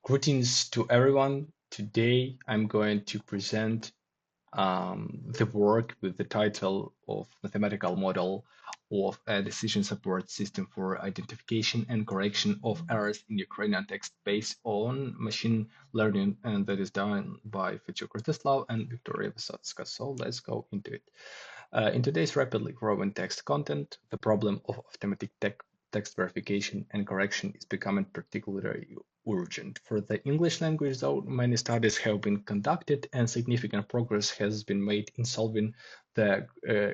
Greetings to everyone. Today I'm going to present the work with the title of Mathematical Model of a Decision Support System for Identification and Correction of Errors in Ukrainian Text based on machine learning, and that is done by Fedchuk Rostyslav and Victoria Vysotska. So let's go into it. In today's rapidly growing text content, the problem of automatic text verification and correction is becoming particularly urgent. For the English language, though, many studies have been conducted and significant progress has been made in solving the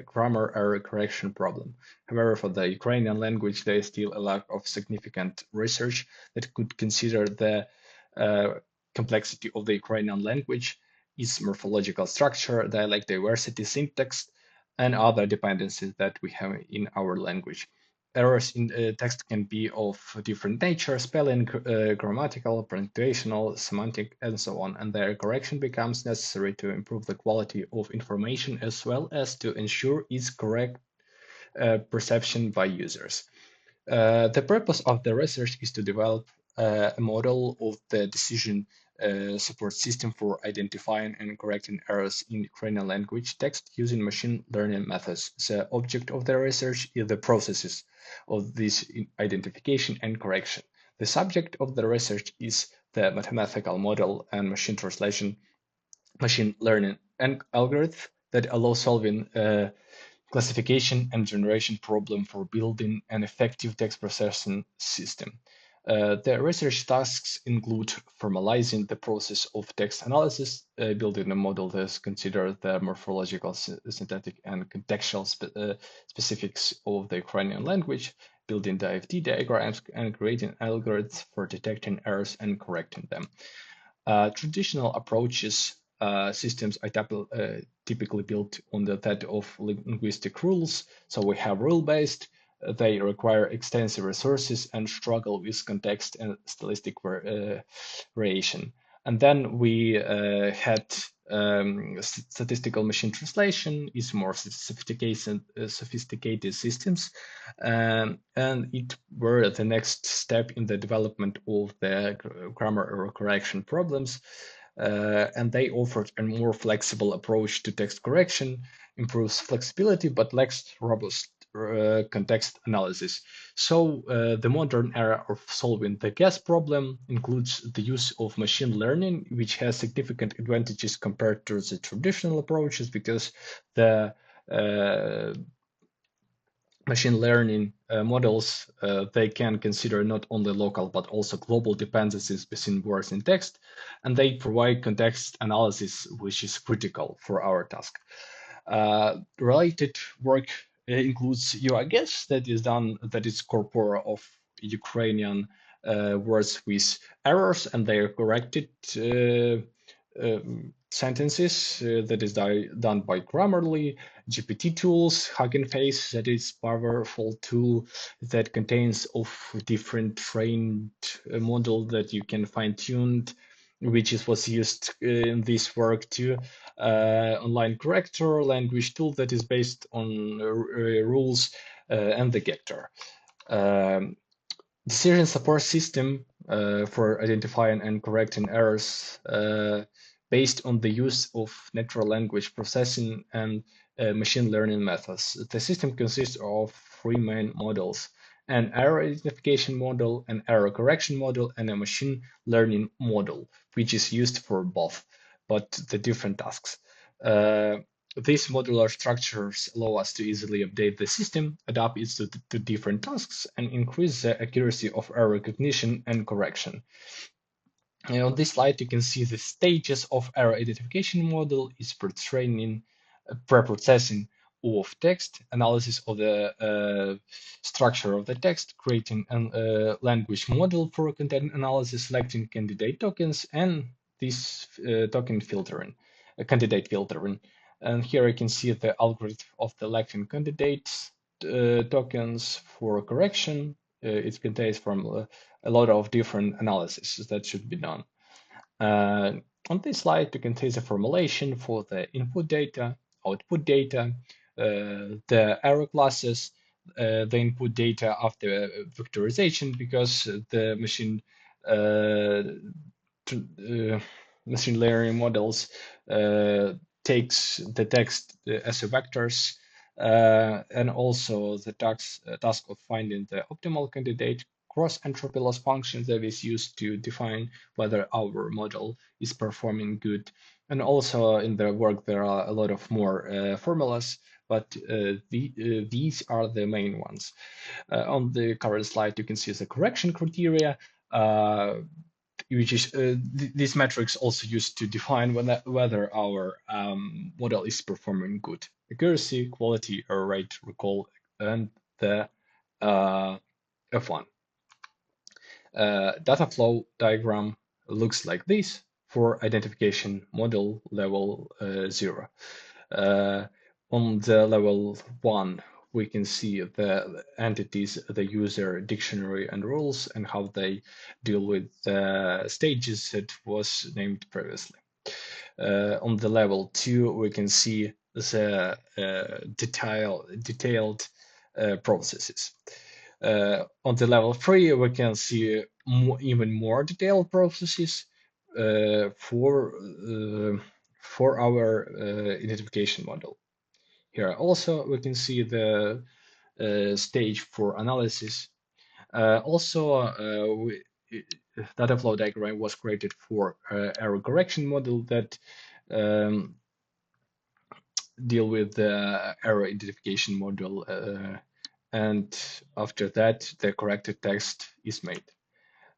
grammar error correction problem. However, for the Ukrainian language, there is still a lack of significant research that could consider the complexity of the Ukrainian language, its morphological structure, dialect diversity, syntax, and other dependencies that we have in our language. Errors in text can be of different nature, spelling, grammatical, punctuational, semantic, and so on, and their correction becomes necessary to improve the quality of information as well as to ensure its correct perception by users. The purpose of the research is to develop a model of the decision support system for identifying and correcting errors in Ukrainian language text using machine learning methods. The object of the research is the processes of this identification and correction. The subject of the research is the mathematical model and machine translation, machine learning, and algorithm that allow solving classification and generation problem for building an effective text processing system. The research tasks include formalizing the process of text analysis, building a model that considers the morphological, syntactic, and contextual specifics of the Ukrainian language, building the IFT diagrams, and creating algorithms for detecting errors and correcting them. Traditional approaches systems are typically built on that of linguistic rules. So we have rule-based. They require extensive resources and struggle with context and stylistic variation. And then we had statistical machine translation is more sophisticated systems, and it were the next step in the development of the grammar error correction problems. And they offered a more flexible approach to text correction, improves flexibility, but lacks robust context analysis. So the modern era of solving the guess problem includes the use of machine learning, which has significant advantages compared to the traditional approaches because the machine learning models, they can consider not only local but also global dependencies between words and text, and they provide context analysis, which is critical for our task. Related work includes UI guess that is corpora of Ukrainian words with errors, and they are corrected sentences that is done by Grammarly, GPT tools, Hugging Face that is powerful tool that contains of different trained model that you can fine tuned, which was used in this work too. Online corrector language tool that is based on rules and the getter. Decision support system for identifying and correcting errors based on the use of natural language processing and machine learning methods. The system consists of three main models: an error identification model, an error correction model, and a machine learning model, which is used for both, but the different tasks. These modular structures allow us to easily update the system, adapt it to different tasks, and increase the accuracy of error recognition and correction. And on this slide, you can see the stages of error identification model is pre-training, pre-processing of text, analysis of the structure of the text, creating a language model for content analysis, selecting candidate tokens, and this token filtering, candidate filtering. And here you can see the algorithm of selecting candidates tokens for correction. It contains from a lot of different analysis that should be done. On this slide, you can see the formulation for the input data, output data, the error classes, the input data after vectorization, because the machine machine learning models takes the text as a vectors, and also the task of finding the optimal candidate. Cross entropy loss function that is used to define whether our model is performing good. And also in the work there are a lot of more formulas, but these are the main ones. On the current slide, you can see the correction criteria, which is these metrics also used to define whether our model is performing good. Accuracy, quality, error rate, recall, and the F1. Data flow diagram looks like this for identification model level 0. On the level 1, we can see the entities, the user, dictionary, and rules, and how they deal with the stages that was named previously. On the level 2, we can see the detailed processes. On the level 3, we can see even more detailed processes for our identification model. Here also we can see the stage for analysis. Data flow diagram was created for error correction model that deal with the error identification model, and after that the corrected text is made.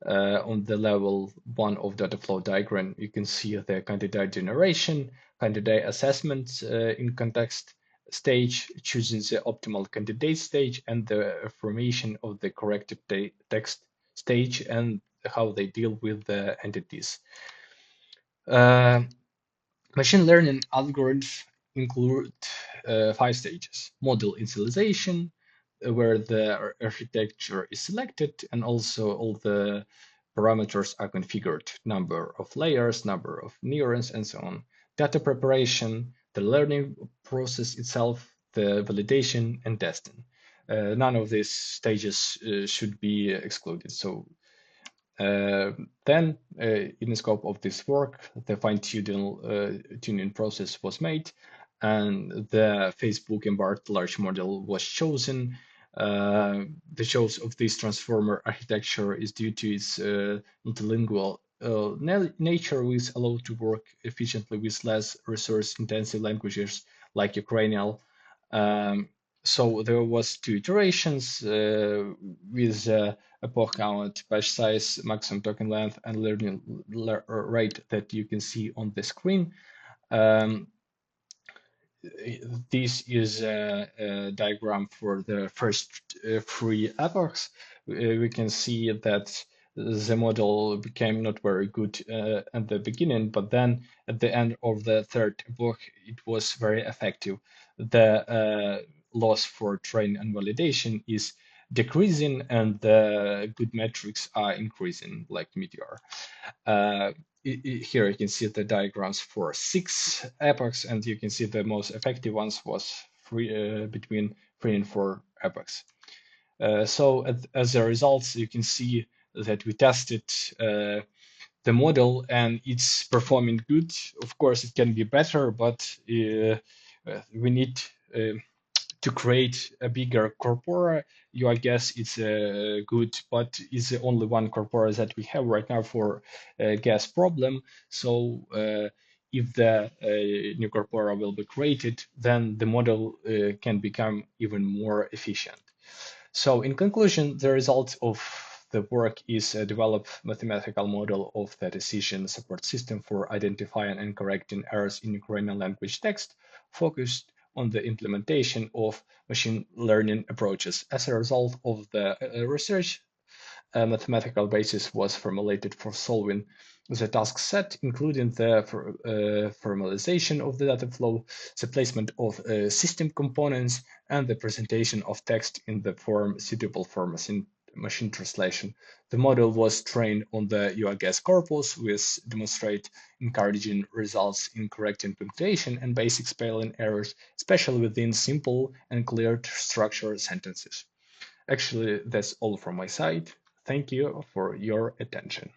On the level 1 of data flow diagram, you can see the candidate generation, candidate assessment in context stage, choosing the optimal candidate stage, and the formation of the corrected text stage and how they deal with the entities. Machine learning algorithms include 5 stages. Model initialization, where the architecture is selected and also all the parameters are configured, number of layers, number of neurons, and so on. Data preparation, the learning process itself, the validation, and testing. None of these stages should be excluded. So then, in the scope of this work, the fine-tuning process was made, and the Facebook embarked large model was chosen. The choice of this transformer architecture is due to its multilingual nature, which allowed to work efficiently with less resource-intensive languages like Ukrainian. So there was 2 iterations with epoch count, batch size, maximum token length, and learning rate that you can see on the screen. This is a diagram for the first 3 epochs. We can see that the model became not very good at the beginning, but then at the end of the 3rd epoch, it was very effective. The loss for train and validation is decreasing, and the good metrics are increasing, like Meteor. Here you can see the diagrams for 6 epochs, and you can see the most effective ones was between 3 and 4 epochs. So as a result, you can see that we tested the model and it's performing good. Of course, it can be better, but we need to create a bigger corpora. I guess it's good, but it's the only one corpora that we have right now for gas problem. So if the new corpora will be created, then the model can become even more efficient. So in conclusion, the result of the work is a developed mathematical model of the decision support system for identifying and correcting errors in Ukrainian language text, focused on the implementation of machine learning approaches. As a result of the research, a mathematical basis was formulated for solving the task set, including the formalization of the data flow, the placement of system components, and the presentation of text in the form suitable for machine translation. The model was trained on the UAGS corpus, with demonstrate encouraging results in correcting punctuation and basic spelling errors, especially within simple and clear structured sentences. Actually, that's all from my side. Thank you for your attention.